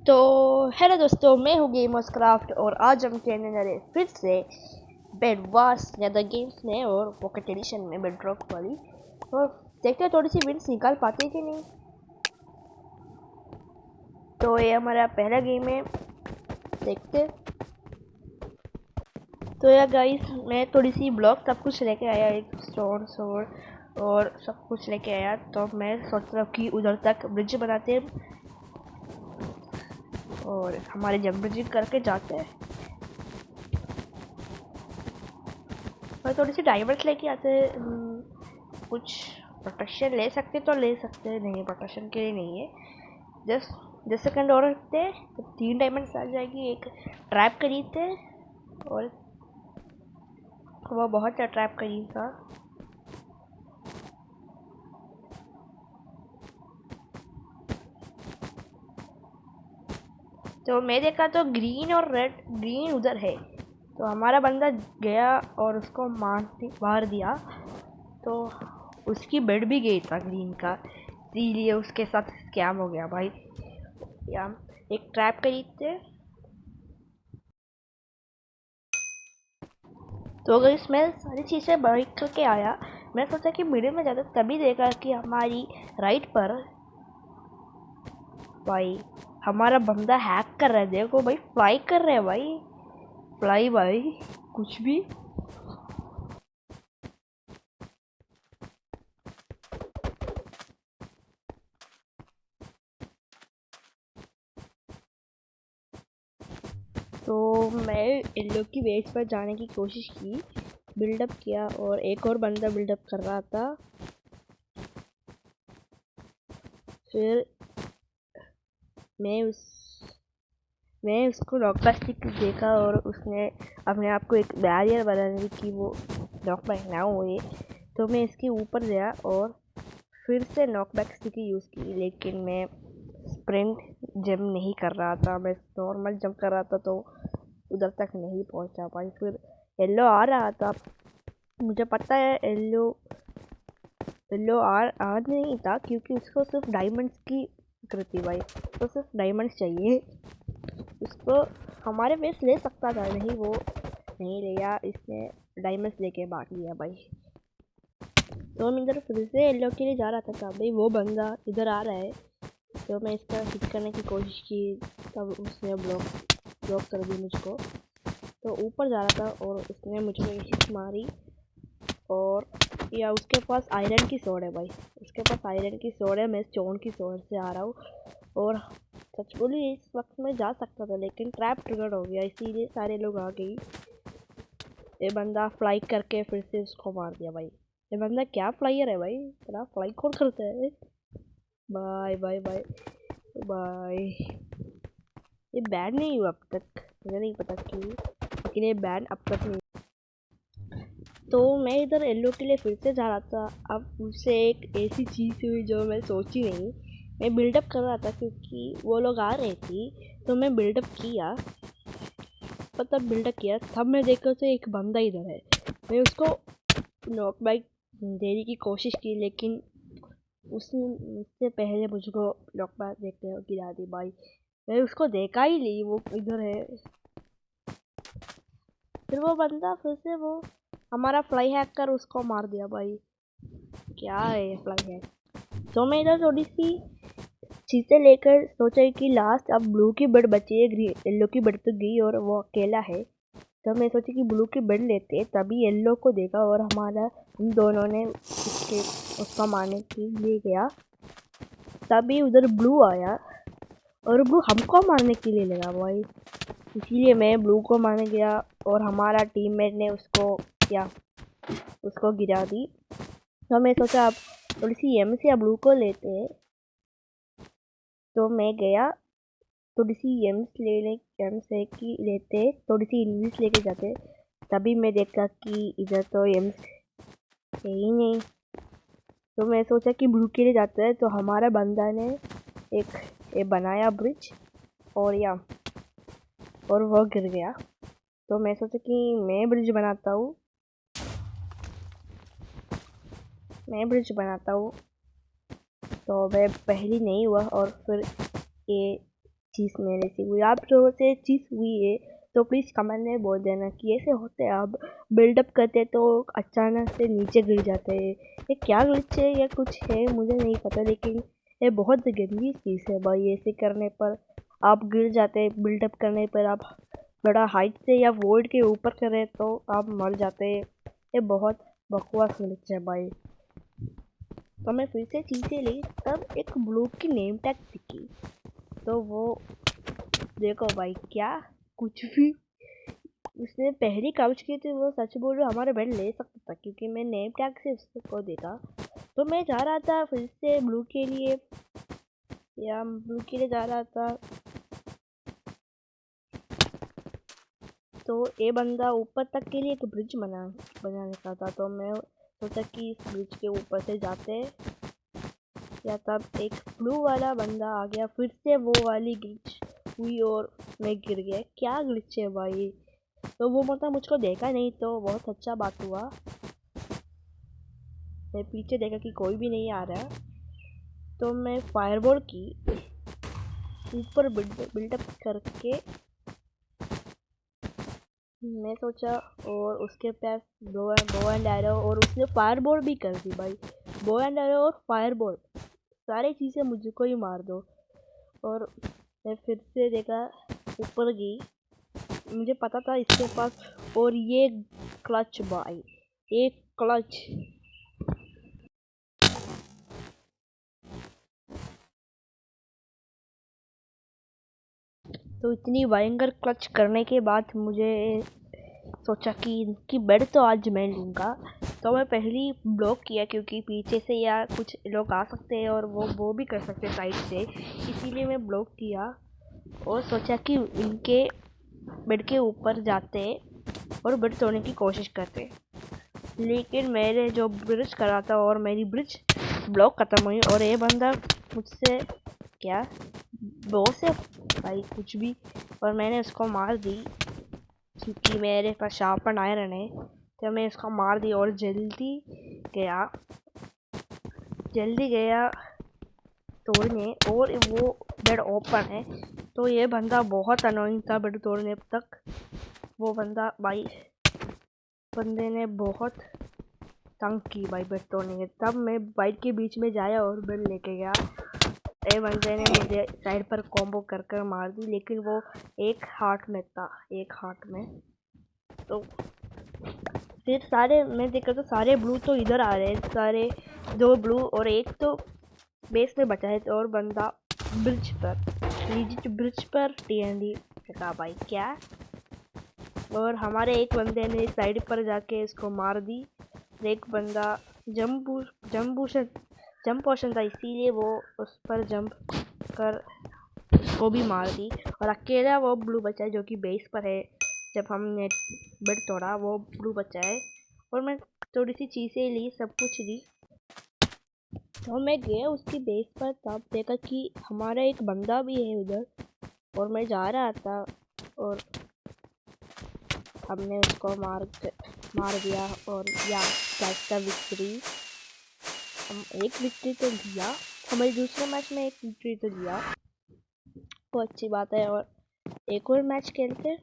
तो हेलो दोस्तों, मैं हूँ गेमर्स क्राफ्ट और आज हम खेलने जा रहे हैं फिर से बेड वार्स ज़्यादा गेम्स में और पॉकेट एडिशन में बेड रॉक वाली। और देखते हैं थोड़ी सी विंस निकाल पाते हैं कि नहीं। तो ये हमारा पहला गेम है, देखते। तो यार गाइस, मैं थोड़ी सी ब्लॉक सब कुछ लेके आया, एक स्वॉर्ड और सब कुछ लेके आया। तो मैं सोच रहा हूँ कि उधर तक ब्रिज बनाते हैं और हमारे जंप ब्रिज करके जाते हैं और थोड़ी सी डायमंड्स लेके आते हैं। कुछ प्रोटेक्शन ले सकते तो ले सकते हैं, नहीं प्रोटेक्शन के लिए नहीं है। जस्ट 10 सेकंड और रखते हैं तो 3 डायमंड्स आ जाएगी। एक ट्रैप खरीदते हैं और वो बहुत अच्छा ट्रैप करीब था। तो मैं देखा तो ग्रीन और रेड, ग्रीन उधर है तो हमारा बंदा गया और उसको मार दिया। तो उसकी बेड भी गई था ग्रीन का, इसीलिए उसके साथ स्कैम हो गया भाई। या एक ट्रैप खरीदते। तो अगर इसमें सारी चीज़ें बाइक करके आया, मैं सोचा कि मिडिल में जाता, तभी देखा कि हमारी राइट पर भाई हमारा बंदा हैक कर रहा है। देखो भाई, फ्लाई कर रहे हैं भाई, फ्लाई भाई कुछ भी। तो मैं इन लोग की वेट पर जाने की कोशिश की, बिल्डअप किया और एक और बंदा बिल्डअप कर रहा था। फिर मैं उसको नॉकबैक स्टिक देखा और उसने अपने आप को एक बैरियर बनाने दी कि वो नॉकबैक ना हुए। तो मैं इसके ऊपर गया और फिर से नॉकबैक स्टिक यूज़ की, लेकिन मैं स्प्रिंट जंप नहीं कर रहा था, मैं नॉर्मल जंप कर रहा था तो उधर तक नहीं पहुंचा पाई। फिर येलो आ रहा था, मुझे पता है येलो आ नहीं था क्योंकि उसको सिर्फ डायमंड्स की कृति भाई, तो सिर्फ डायमंड्स चाहिए उसको। हमारे बेस ले सकता था, नहीं वो नहीं लिया, इसने डायमंड्स लेके भाग लिया भाई। तो मैं इधर फिर से येलो के लिए जा रहा था भाई, वो बंदा इधर आ रहा है तो मैं इसका हिट करने की कोशिश की, तब उसने ब्लॉक कर दी मुझको। तो ऊपर जा रहा था और उसने मुझको हिट मारी। और या उसके पास आयरन की सोड है भाई, उसके पास आयरन की सोड है, मैं स्टोन की सोड से आ रहा हूँ। और सच बोली इस वक्त मैं जा सकता था, लेकिन ट्रैप ट्रिगर हो गया, इसीलिए सारे लोग आ गई। ये बंदा फ्लाई करके फिर से उसको मार दिया भाई। ये बंदा क्या फ्लाइयर है भाई, इतना फ्लाई कौन करता है। Bye bye bye bye. ये बैन नहीं हुआ अब तक, मुझे नहीं पता क्यों, लेकिन ये बैन अब तक नहीं। तो मैं इधर येलो के लिए फिर से जा रहा था। अब उससे एक ऐसी चीज़ हुई जो मैं सोची नहीं। मैं बिल्डअप कर रहा था क्योंकि वो लोग आ रहे थे, तो मैं बिल्डअप किया, मतलब बिल्डअप किया, तब मैं देखा तो एक बंदा इधर है। मैं उसको नॉकबैक देने की कोशिश की, लेकिन उसने मुझसे पहले मुझको नॉकबैक देखते हुए गिरा दी भाई। मैं उसको देखा ही नहीं, वो इधर है। फिर वो बंदा फिर से वो हमारा फ्लाई हैक कर उसको मार दिया भाई। क्या है फ्लाई हैक। तो मैं इधर थोड़ी सी चीज़ें लेकर सोचा कि लास्ट अब ब्लू की बेड बची है, ग्रीन येलो की बेड तो गई और वो अकेला है। तो मैं सोची कि ब्लू की बेड लेते, तभी येलो को देखा और हमारा इन दोनों ने उसको मारने के लिए गया। तभी उधर ब्लू आया और ब्लू हमको मारने के लिए लगा भाई, इसीलिए मैं ब्लू को मारने गया और हमारा टीममेट ने उसको गिरा दी। तो मैं सोचा अब थोड़ी सी एम से या ब्लू को लेते हैं। तो मैं गया थोड़ी सी एम्स है कि लेते, थोड़ी सी इंग्लिश लेके जाते। तभी मैं देखा कि इधर तो एम्स है ही नहीं। तो मैं सोचा कि ब्लू के लिए जाते हैं, तो हमारा बंदा ने एक बनाया ब्रिज और वो गिर गया। तो मैं सोचा कि मैं ब्रिज बनाता हूँ। तो मैं पहली नहीं हुआ और फिर ये चीज़ मेरे से हुई, आप लोगों से चीज़ हुई है तो प्लीज़ कमेंट में बोल देना कि ऐसे होते हैं। आप बिल्डअप करते तो अचानक से नीचे गिर जाते हैं। ये क्या ग्लिच है या कुछ है मुझे नहीं पता, लेकिन ये बहुत गंदी चीज़ है भाई। ऐसे करने पर आप गिर जाते हैं, बिल्डअप करने पर आप बड़ा हाइट से या वोल्ड के ऊपर करें तो आप मर जाते हैं। ये बहुत बकवास ग्लिच है भाई। तो मैं फिर से चीज़ें ली, तब एक ब्लू की नेम टैग दिखी, तो वो देखो भाई क्या कुछ भी उसने पहली काउच की थी। वो सच बोलो हमारे बेड ले सकता था, क्योंकि मैं नेम टैग से उसको देखा। तो मैं जा रहा था फिर से ब्लू के लिए, या ब्लू के लिए जा रहा था, तो ये बंदा ऊपर तक के लिए एक ब्रिज बनाने का था। तो मैं सोचा कि इस ब्रिज के ऊपर से जाते, या तब एक ब्लू वाला बंदा आ गया, फिर से वो वाली ग्लिच हुई और मैं गिर गया। क्या ग्लिच है भाई। तो वो मतलब मुझको देखा नहीं, तो बहुत अच्छा बात हुआ। मैं पीछे देखा कि कोई भी नहीं आ रहा, तो मैं फायरबॉल की ऊपर बिल्डअप करके मैं सोचा, और उसके पास बो एंड एरो, और उसने फायरबॉल भी कर दी भाई। बो एंड एरो और फायरबॉल सारी चीज़ें मुझको ही मार दो। और मैं फिर से देखा, ऊपर गई, मुझे पता था इसके पास, और ये क्लच भाई, एक क्लच। तो इतनी भयंकर क्लच करने के बाद मुझे सोचा कि इनकी बेड तो आज मैं लूँगा। तो मैं पहली ब्लॉक किया, क्योंकि पीछे से या कुछ लोग आ सकते हैं और वो भी कर सकते हैं साइड से, इसीलिए मैं ब्लॉक किया और सोचा कि इनके बेड के ऊपर जाते और बेड तोड़ने की कोशिश करते। लेकिन मैंने जो ब्रिज करा था और मेरी ब्रिज ब्लॉक ख़त्म हुई, और ये बंदा मुझसे क्या बॉस है भाई कुछ भी, और मैंने उसको मार दी, क्योंकि मेरे पास शार्पन आयरन है। तो मैं उसको मार दी और जल्दी गया तोड़ने, और वो बेड ओपन है। तो ये बंदा बहुत अनोइंग था बेड तोड़ने तक। वो बंदा भाई, बंदे ने बहुत तंग की भाई बेड तोड़ने के। तब मैं बाइक के बीच में जाया और बेड लेके गया। ए बंदे ने मुझे साइड पर कॉम्बो कर कर मार दी, लेकिन वो एक हार्ट में था, एक हार्ट में। तो फिर सारे मैं देखा तो सारे ब्लू तो इधर आ रहे हैं, सारे दो ब्लू और एक तो बेस में बचा है, और बंदा ब्रिज पर, लीजिट ब्रिज पर टीएनडी फेंका भाई क्या। और हमारे एक बंदे ने साइड पर जाके इसको मार दी। एक बंदा जंप पोशन था, इसीलिए वो उस पर जंप कर उसको भी मार दी, और अकेला वो ब्लू बचा है जो कि बेस पर है। जब हमने बेड तोड़ा वो ब्लू बचा है, और मैं थोड़ी सी चीज़ें ली, सब कुछ ली। तो मैं गया उसकी बेस पर, तब देखा कि हमारा एक बंदा भी है उधर, और मैं जा रहा था, और हमने उसको मार दिया, और या कैच विक्ट्री। हम एक विक्ट्री तो लिया, हमारे दूसरे मैच में एक विक्ट्री तो लिया, वो अच्छी बात है। और एक और मैच खेलते,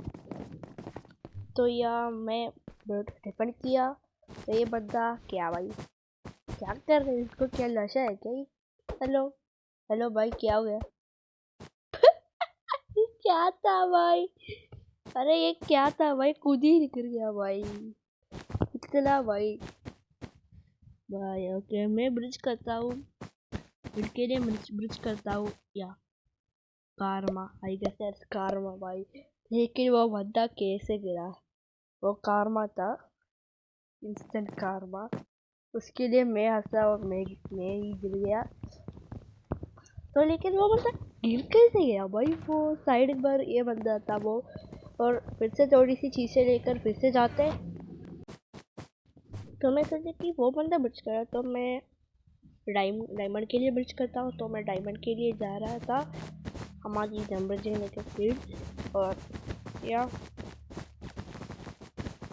तो या मैं डिपेंड किया। तो ये बंदा क्या भाई क्या कर रहे हैं, इसको क्या नशा है क्या? हेलो हेलो भाई, क्या हो गया? ये क्या था भाई? अरे ये क्या था भाई, खुद ही निकल गया भाई, इतना भाई। भाई ओके, मैं ब्रिज करता हूँ, इनके लिए ब्रिज करता हूँ, या कारमा, आई गेस दैट्स कारमा भाई। लेकिन वो बंदा कैसे गिरा, वो कारमा था, इंस्टेंट कारमा। उसके लिए मैं हंसा और मैं ही गिर गया। तो लेकिन वो बंदा गिर कैसे गया भाई, वो साइड पर ये बंदा था वो। और फिर से थोड़ी सी चीज़ें लेकर फिर से जाते, तो मैं सोचा कि वो बंदा ब्रिज करा, तो मैं डायमंड के लिए ब्रिज करता हूँ। तो मैं डायमंड के लिए जा रहा था हमारी जम्बरजिंग लेकर स्पीड, और या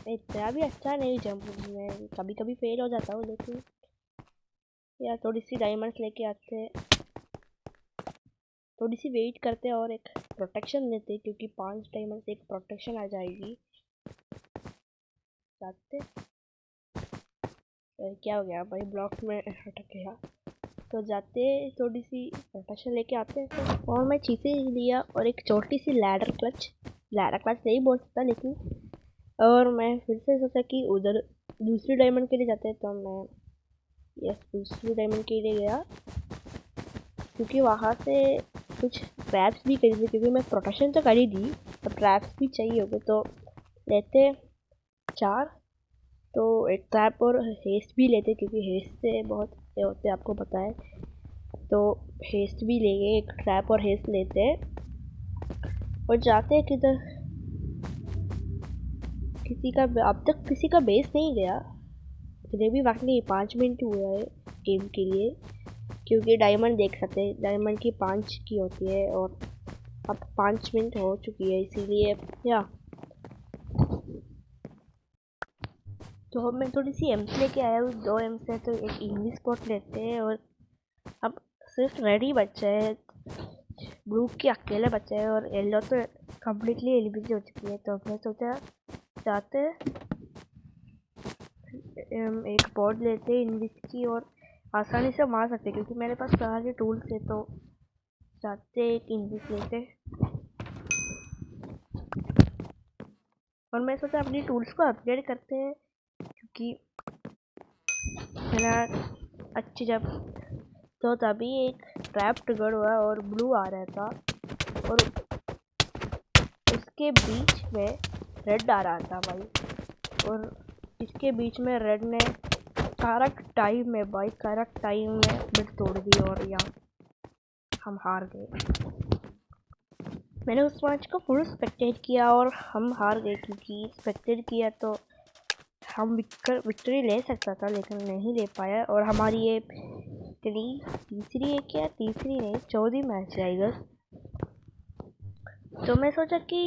इतना भी अच्छा नहीं जंप, में कभी कभी फेल हो जाता हूँ, लेकिन या थोड़ी सी डायमंड्स लेके आते, थोड़ी सी वेट करते हैं और एक प्रोटेक्शन लेते हैं, क्योंकि 5 डायमंड से एक प्रोटेक्शन आ जाएगी। जाते क्या हो गया भाई, ब्लॉक में अटक गया। तो जाते थोड़ी सी प्रोटेक्शन लेके आते हैं। और मैं चीज़ें लिया और एक छोटी सी लैडर क्लच नहीं बोल सकता लेकिन। और मैं फिर से सोचा कि उधर दूसरी डायमंड के लिए जाते हैं, तो मैं यस दूसरी डायमंड के लिए गया, क्योंकि वहाँ से कुछ ट्रैप्स भी करी थी, क्योंकि मैं प्रोटेक्शन तो कर ही दी, तो ट्रैप्स भी चाहिए होंगे, तो लेते 4। तो एक ट्रैप और हेस्ट भी लेते, क्योंकि हेस्ट से बहुत ये होते हैं आपको पता है। तो हेस्ट भी लेंगे, एक ट्रैप और हेस्ट लेते हैं और जाते हैं किधर। किसी का अब तक किसी का बेस नहीं गया, मुझे भी वक्त नहीं। 5 मिनट हुआ है गेम के लिए, क्योंकि डायमंड देख सकते हैं, डायमंड की 5 की होती है और अब 5 मिनट हो चुकी है, इसीलिए या तो मैं थोड़ी सी एम्स लेके आया हूँ, 2 एम्स है, तो एक इंग्लिश स्पॉट लेते हैं। और अब सिर्फ रेड ही बच्चा है, ब्लू के अकेले बच्चे हैं, और येलो तो कम्प्लीटली एलिमिनेट हो चुकी है। तो मैं सोचा जाते एक बॉट लेते हैं इंग्लिश की, और आसानी से मार सकते, क्योंकि मेरे पास सारे टूल्स है। तो जाते एक इंग्लिश लेते, और मैं सोचा अपनी टूल्स को अपग्रेड करते हैं, क्योंकि मेरा अच्छी जब तो तभी एक ट्रैप ट्रिगर हुआ और ब्लू आ रहा था, और उसके बीच में रेड आ रहा था भाई, और इसके बीच में रेड ने करेक्ट टाइम में बिट तोड़ दी, और यहाँ हम हार गए। मैंने उस मैच को फुल स्पेक्टेट किया और हम हार गए, क्योंकि स्पेक्टेट किया तो हम विक्ट्री ले सकता था, लेकिन नहीं ले पाया। और हमारी ये तीसरी है क्या, तीसरी नहीं 14वीं मैच है इधर। तो मैं सोचा कि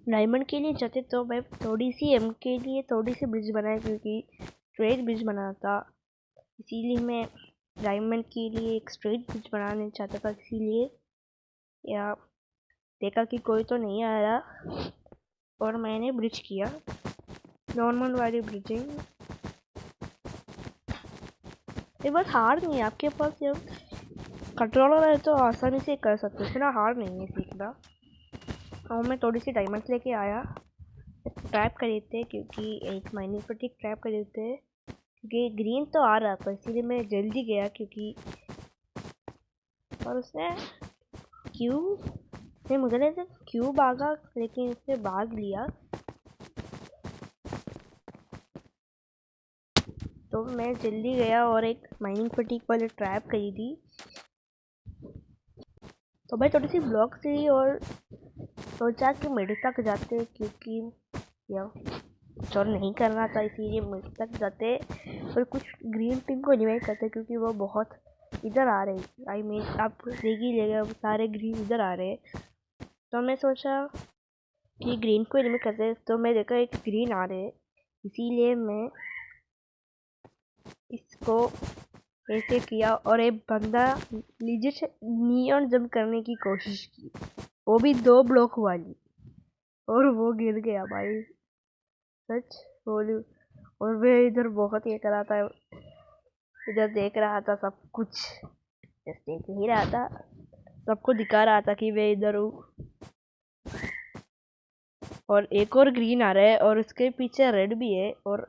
डायमंड के लिए जाते, तो मैं थोड़ी सी एम के लिए थोड़ी सी ब्रिज बनाया, क्योंकि स्ट्रेट ब्रिज बनाना था, इसीलिए मैं डायमंड के लिए एक स्ट्रेट ब्रिज बनाना चाहता था। इसीलिए या देखा कि कोई तो नहीं आ रहा, और मैंने ब्रिज किया, नॉर्मल वाली ब्रिजिंग। ये बस हार्ड नहीं है, आपके पास जब कंट्रोलर है तो आसानी से कर सकते हो, इतना हार्ड नहीं है सीखना। और मैं थोड़ी सी डायमंड्स लेके आया, ट्रैप खरीदते, क्योंकि एक माइनिंग पर ठीक ट्रैप खरीदते, क्योंकि ग्रीन तो आ रहा था, इसीलिए मैं जल्दी गया। क्योंकि और उसने मुझे लगा क्यों भागा, लेकिन उसने भाग लिया। तो मैं जल्दी गया और एक माइनिंग फटीक वाले ट्रैप खरीदी। तो मैं थोड़ी सी ब्लॉक से ही और सोचा कि मिड तक जाते, क्योंकि यार और नहीं करना था, इसीलिए मिड तक जाते और कुछ ग्रीन टीम को रिवाइव करते, क्योंकि वो बहुत इधर आ रहे। आई मीन आप देख ही लेगा, सारे ग्रीन इधर आ रहे। तो मैं सोचा कि ग्रीन को रिवाइव करते, तो मैं देखा एक ग्रीन आ रहे, इसीलिए मैं इसको ऐसे किया, और एक बंदा नीचे नियॉन जंप करने की कोशिश की, वो भी 2 ब्लॉक वाली, और वो गिर गया भाई, सच बोलूं। और वे इधर बहुत ये कर रहा था, इधर देख रहा था सब कुछ, देख नहीं रहा था, सबको दिखा रहा था कि वे इधर हूँ। और एक और ग्रीन आ रहा है, और उसके पीछे रेड भी है, और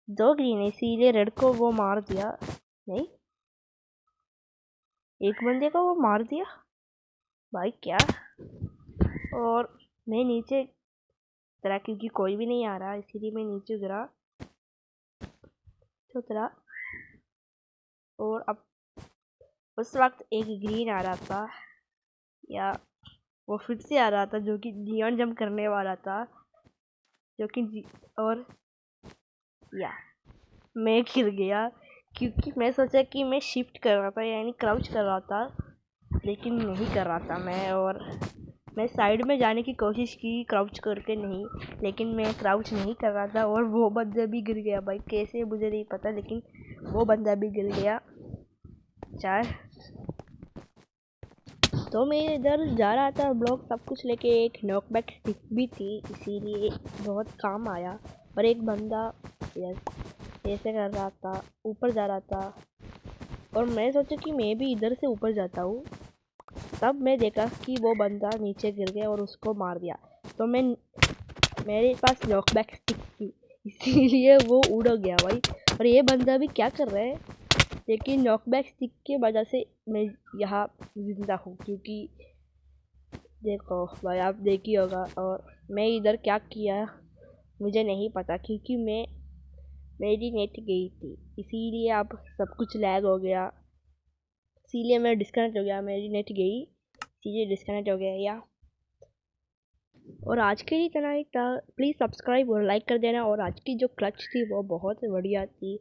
2 ग्रीन है, इसीलिए रेड को वो मार दिया। नहीं, एक बंदे को वो मार दिया भाई, क्या। और मैं नीचे उतरा, क्योंकि कोई भी नहीं आ रहा, इसीलिए मैं नीचे उतरा। और अब उस वक्त एक ग्रीन आ रहा था, या वो फिर से आ रहा था, जो कि नियॉन जंप करने वाला था, जो कि और या मैं गिर गया, क्योंकि मैं सोचा कि मैं शिफ्ट कर रहा था, यानी क्राउच कर रहा था, लेकिन नहीं कर रहा था मैं। और मैं साइड में जाने की कोशिश की क्राउच करके, नहीं, लेकिन मैं क्राउच नहीं कर रहा था, और वो बंदा भी गिर गया भाई, कैसे मुझे नहीं पता, लेकिन वो बंदा भी गिर गया। 4 तो मैं इधर जा रहा था ब्लॉक सब कुछ लेके, एक नॉकबैक स्टिक भी थी, इसीलिए बहुत काम आया। और एक बंदा ऐसे कर रहा था, ऊपर जा रहा था, और मैं सोचा कि मैं भी इधर से ऊपर जाता हूँ। तब मैं देखा कि वो बंदा नीचे गिर गया और उसको मार दिया। तो मेरे पास नॉकबैक स्टिक थी, इसीलिए वो उड़ गया भाई। और ये बंदा भी क्या कर रहा है, लेकिन नॉकबैक स्टिक की वजह से मैं यहाँ जिंदा हूँ, क्योंकि देखो भाई आप देखी होगा। और मैं इधर क्या किया मुझे नहीं पता, क्योंकि मेरी नेट गई थी, इसीलिए अब सब कुछ लैग हो गया, इसीलिए मैं डिस्कनेक्ट हो गया। मेरी नेट गई इसीलिए डिस्कनेक्ट हो गया या। और आज के लिए इतना ही था। प्लीज़ सब्सक्राइब और लाइक कर देना। और आज की जो क्लच थी वो बहुत बढ़िया थी।